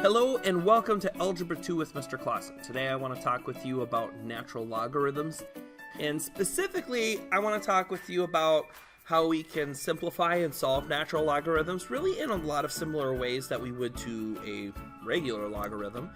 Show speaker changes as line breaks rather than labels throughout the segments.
Hello and welcome to Algebra II with Mr. Clausen. Today I want to talk with you about natural logarithms, and specifically I want to talk with you about how we can simplify and solve natural logarithms really in a lot of similar ways that we would to a regular logarithm,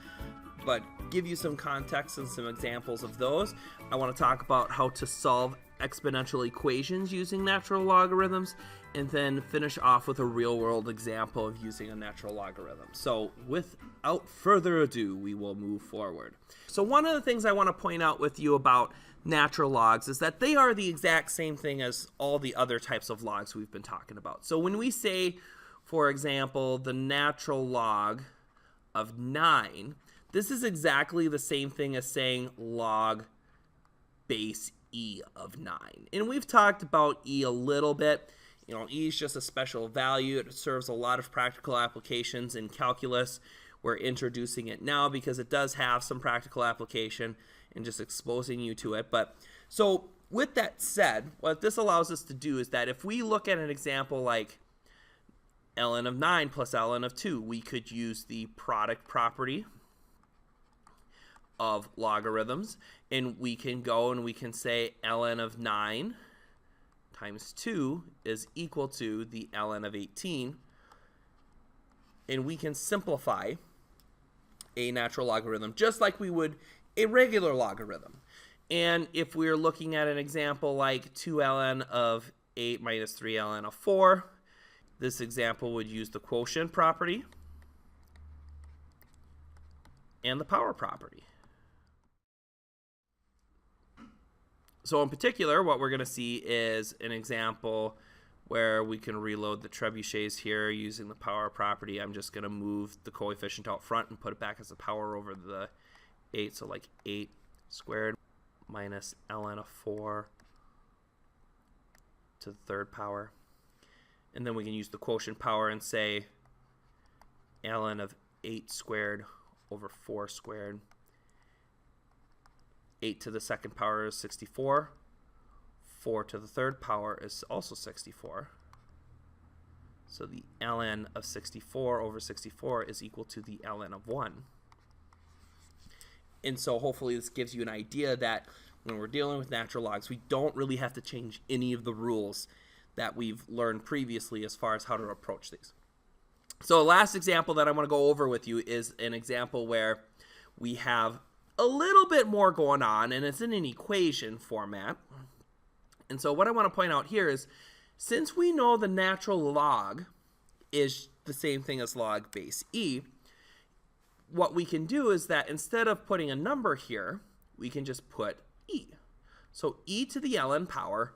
but give you some context and some examples of those. I want to talk about how to solve exponential equations using natural logarithms, and then finish off with a real-world example of using a natural logarithm. So without further ado, we will move forward. So one of the things I want to point out with you about natural logs is that they are the exact same thing as all the other types of logs we've been talking about. So when we say, for example, the natural log of 9, this is exactly the same thing as saying log base e of 9. And we've talked about e a little bit. You know, e is just a special value. It serves a lot of practical applications in calculus. We're introducing it now because it does have some practical application and just exposing you to it. But so with that said, what this allows us to do is that if we look at an example like ln of 9 plus ln of 2, we could use the product property of logarithms, and we can go and we can say ln of 9 times 2 is equal to the ln of 18, and we can simplify a natural logarithm just like we would a regular logarithm. And if we're looking at an example like 2 ln of 8 minus 3 ln of 4, this example would use the quotient property and the power property. So in particular, what we're going to see is an example where we can reload the trebuchets here using the power property. I'm just going to move the coefficient out front and put it back as a power over the 8. So like 8 squared minus ln of 4 to the third power. And then we can use the quotient power and say ln of 8 squared over 4 squared. 8 to the second power is 64. 4 to the third power is also 64. So the ln of 64 over 64 is equal to the ln of 1. And so hopefully this gives you an idea that when we're dealing with natural logs, we don't really have to change any of the rules that we've learned previously as far as how to approach these. So the last example that I want to go over with you is an example where we have a little bit more going on, and it's in an equation format. And so what I want to point out here is, since we know the natural log is the same thing as log base e, what we can do is that instead of putting a number here, we can just put e. So e to the ln power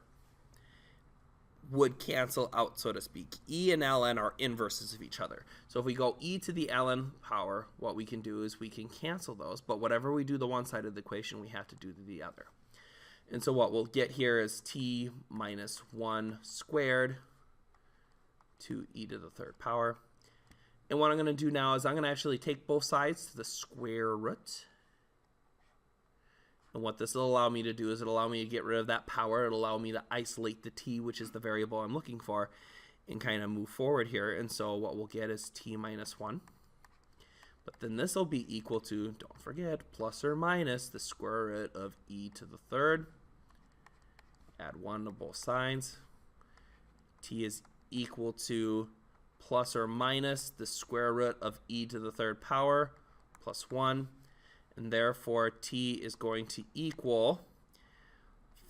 would cancel out, so to speak. E and ln are inverses of each other. So if we go e to the ln power, what we can do is we can cancel those, but whatever we do to one side of the equation, we have to do to the other. And so what we'll get here is t minus 1 squared to e to the third power. And what I'm going to do now is I'm going to actually take both sides to the square root. And what this will allow me to do is it'll allow me to get rid of that power. It'll allow me to isolate the t, which is the variable I'm looking for, and kind of move forward here. And so what we'll get is t minus 1. But then this will be equal to, don't forget, plus or minus the square root of e to the third. Add 1 to both sides. T is equal to plus or minus the square root of e to the third power plus 1. And therefore, t is going to equal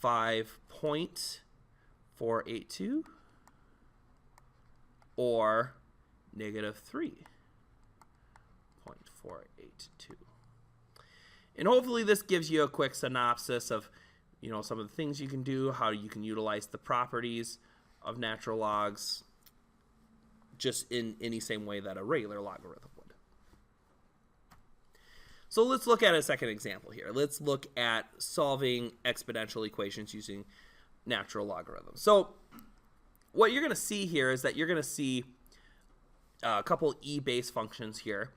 5.482 or negative 3.482. And hopefully this gives you a quick synopsis of, you know, some of the things you can do, how you can utilize the properties of natural logs just in any same way that a regular logarithm would. So let's look at a second example here. Let's look at solving exponential equations using natural logarithms. So what you're going to see here is that you're going to see a couple e-base functions here.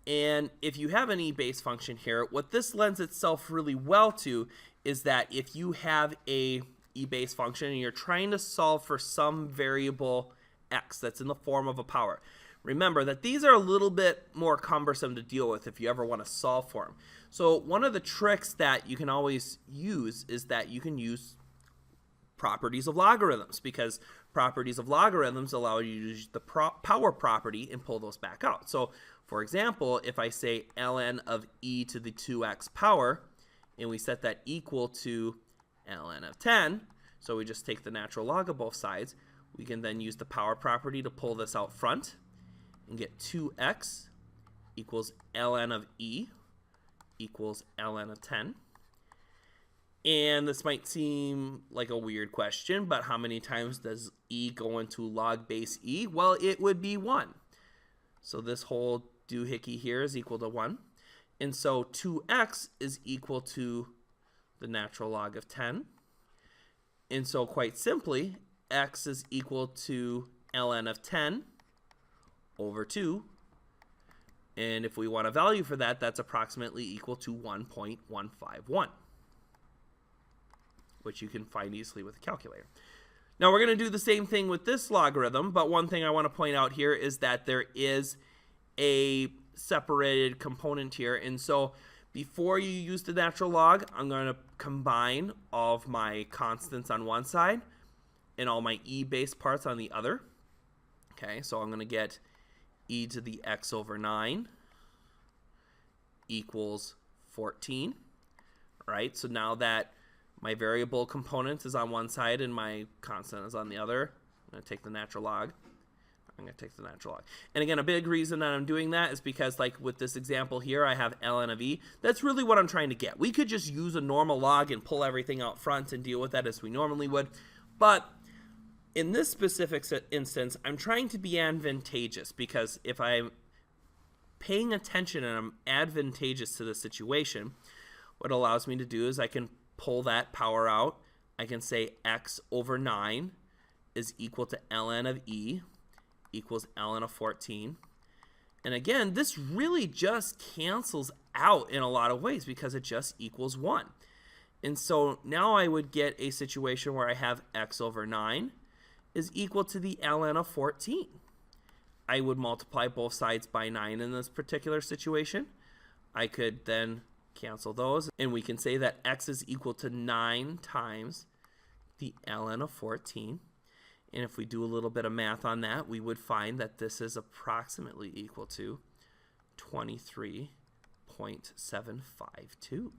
And if you have an e-base function here, what this lends itself really well to is that if you have a e-base function and you're trying to solve for some variable x that's in the form of a power. remember that these are a little bit more cumbersome to deal with if you ever want to solve for them. So one of the tricks that you can always use is that you can use properties of logarithms, because properties of logarithms allow you to use the power property and pull those back out. So for example, if I say ln of e to the 2x power, and we set that equal to ln of 10, so we just take the natural log of both sides, we can then use the power property to pull this out front and get 2x equals ln of e equals ln of 10. And this might seem like a weird question, but how many times does e go into log base e? Well, it would be 1. So this whole doohickey here is equal to 1. And so 2x is equal to the natural log of 10. And so quite simply, x is equal to ln of 10 over 2. And if we want a value for that, that's approximately equal to 1.151, which you can find easily with a calculator. Now we're going to do the same thing with this logarithm, but one thing I want to point out here is that there is a separated component here. And so before you use the natural log, I'm going to combine all of my constants on one side and all my e-based parts on the other. Okay, so I'm going to get e to the x over 9 equals 14. Right, so now that my variable component is on one side and my constant is on the other, I'm going to take the natural log. I'm going to take the natural log. And again, a big reason that I'm doing that is because, like with this example here, I have ln of e. That's really what I'm trying to get. We could just use a normal log and pull everything out front and deal with that as we normally would. But in this specific instance, I'm trying to be advantageous, because if I'm paying attention and I'm advantageous to the situation, what it allows me to do is I can pull that power out. I can say x over 9 is equal to ln of e equals ln of 14. And again, this really just cancels out in a lot of ways because it just equals 1. And so now I would get a situation where I have x over 9 is equal to the ln of 14. I would multiply both sides by 9 in this particular situation. I could then cancel those, and we can say that x is equal to 9 times the ln of 14. And if we do a little bit of math on that, we would find that this is approximately equal to 23.752.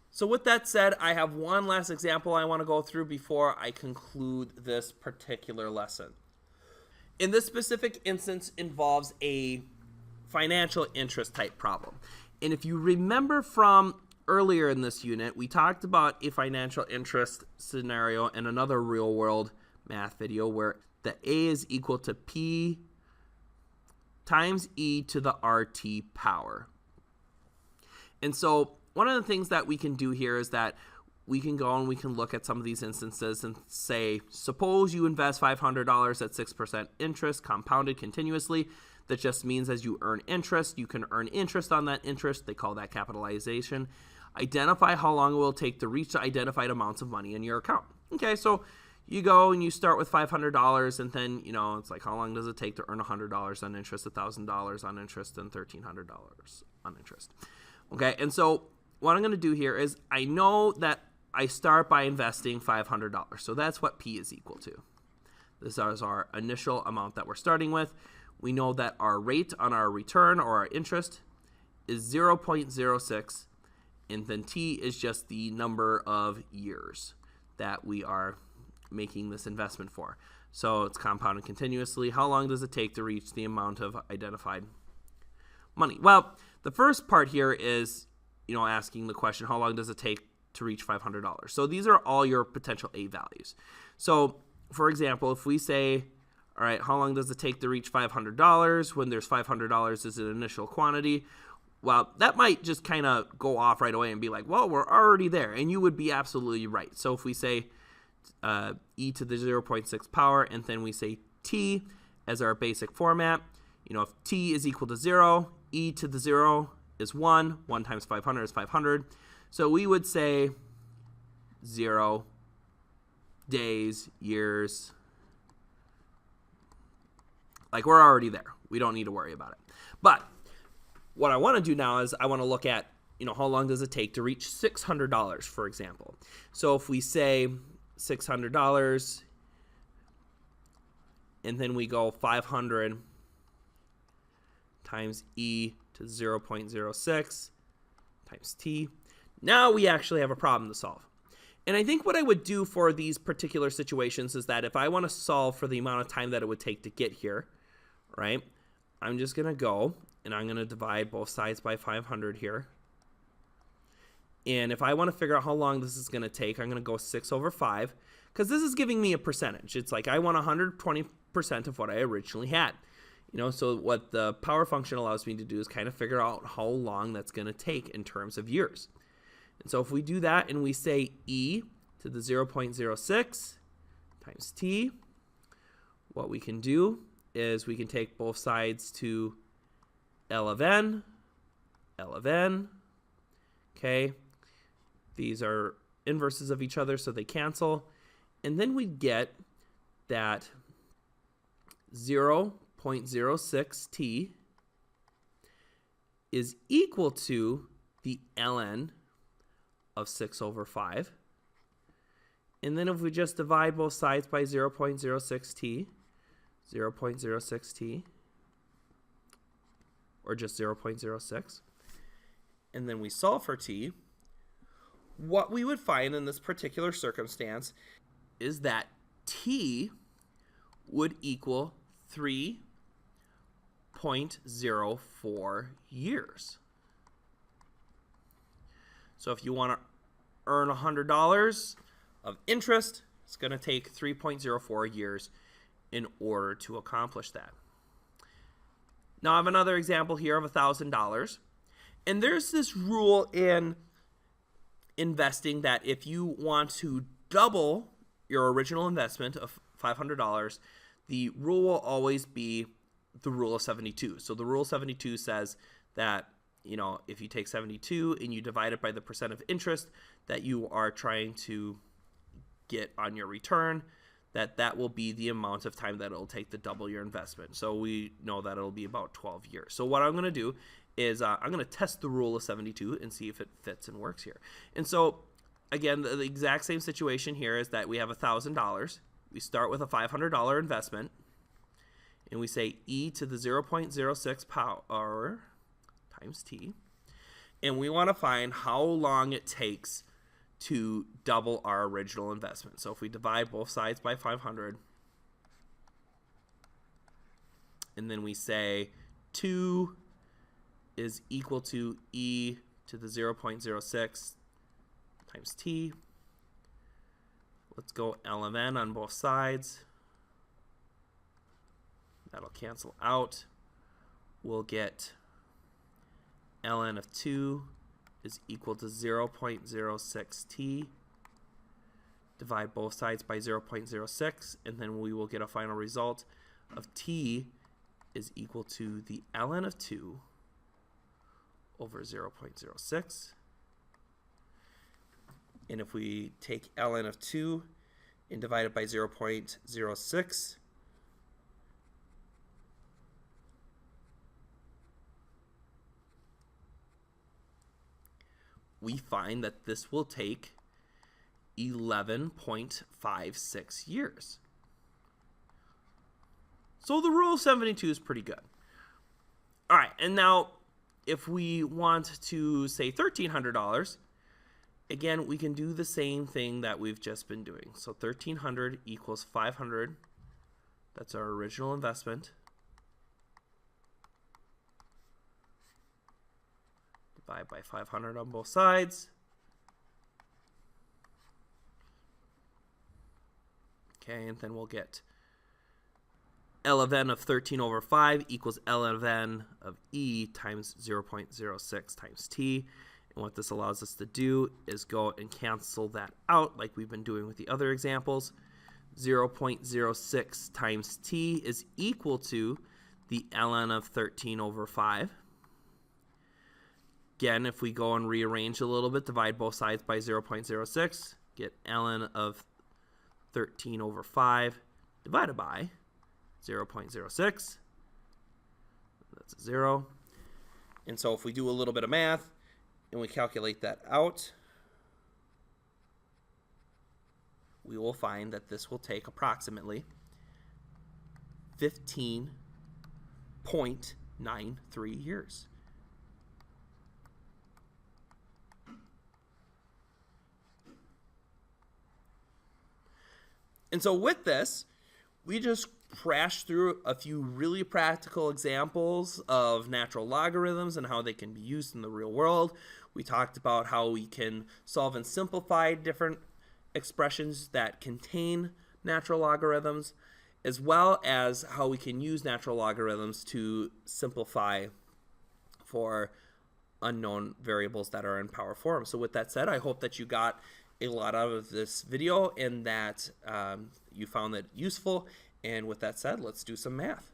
So with that said, I have one last example I want to go through before I conclude this particular lesson. In this specific instance involves a financial interest type problem. And if you remember from earlier in this unit, we talked about a financial interest scenario in another real world math video where the A is equal to P times E to the RT power. And so one of the things that we can do here is that we can go and we can look at some of these instances and say, suppose you invest $500 at 6% interest compounded continuously. That just means as you earn interest, you can earn interest on that interest. They call that capitalization. Identify how long it will take to reach the identified amounts of money in your account. Okay, so you go and you start with $500, and then, you know, it's like, how long does it take to earn $100 on interest, $1,000 on interest, and $1,300 on interest? Okay, and so what I'm going to do here is I know that I start by investing $500. So that's what P is equal to. This is our initial amount that we're starting with. We know that our rate on our return or our interest is 0.06, and then T is just the number of years that we are making this investment for. So it's compounded continuously. How long does it take to reach the amount of identified money? Well, the first part here is, you know, asking the question, how long does it take to reach $500? So these are all your potential A values. So for example, if we say, all right, how long does it take to reach $500 when there's $500 as an initial quantity? Well, that might just kind of go off right away and be like, well, we're already there. And you would be absolutely right. So if we say e to the 0.6 power, and then we say t as our basic format, you know, if t is equal to 0, e to the 0 is 1. 1 times 500 is 500. So we would say 0 days, years. Like, we're already there. We don't need to worry about it. But what I want to do now is I want to look at, how long does it take to reach $600, for example. So if we say $600 and then we go 500 times e to 0.06 times t, now we actually have a problem to solve. And I think what I would do for these particular situations is that if I want to solve for the amount of time that it would take to get here, right, I'm just going to go and I'm going to divide both sides by 500 here. And if I want to figure out how long this is going to take, I'm going to go 6 over 5, because this is giving me a percentage. It's like I want 120% of what I originally had. So what the power function allows me to do is kind of figure out how long that's going to take in terms of years. And so if we do that and we say e to the 0.06 times t, what we can do is we can take both sides to L of n, okay? These are inverses of each other, so they cancel. And then we get that 0.06t is equal to the ln of 6 over 5. And then if we just divide both sides by 0.06t, or just 0.06, and then we solve for t, what we would find in this particular circumstance is that t would equal 3.04 years. So if you want to earn $100 of interest, it's going to take 3.04 years in order to accomplish that. Now I have another example here of $1,000. And there's this rule in investing that if you want to double your original investment of $500, the rule will always be the rule of 72. So the rule of 72 says that, if you take 72 and you divide it by the percent of interest that you are trying to get on your return, that will be the amount of time that it'll take to double your investment. So we know that it'll be about 12 years. So what I'm going to do is I'm going to test the rule of 72 and see if it fits and works here. And so, again, the exact same situation here is that we have $1,000. We start with a $500 investment, and we say e to the 0.06 power times t. And we want to find how long it takes to double our original investment. So if we divide both sides by 500, and then we say 2 is equal to e to the 0.06 times t. Let's go L of n on both sides. That'll cancel out. We'll get ln of 2 is equal to 0.06t. Divide both sides by 0.06, and then we will get a final result of t is equal to the ln of 2 over 0.06. And if we take ln of 2 and divide it by 0.06, we find that this will take 11.56 years. So the rule of 72 is pretty good. All right, and now if we want to say $1,300, again, we can do the same thing that we've just been doing. So 1,300 equals 500. That's our original investment. Divide by 500 on both sides. Okay, and then we'll get L of n of 13 over 5 equals L of n of e times 0.06 times t. And what this allows us to do is go and cancel that out like we've been doing with the other examples. 0.06 times t is equal to the ln of 13 over 5. Again, if we go and rearrange a little bit, divide both sides by 0.06, get ln of 13 over 5 divided by 0.06. That's a 0. And so if we do a little bit of math and we calculate that out, we will find that this will take approximately 15.93 years. And so with this, we just crashed through a few really practical examples of natural logarithms and how they can be used in the real world. We talked about how we can solve and simplify different expressions that contain natural logarithms, as well as how we can use natural logarithms to simplify for unknown variables that are in power form. So with that said, I hope that you got a lot out of this video and that you found it useful. And with that said, let's do some math.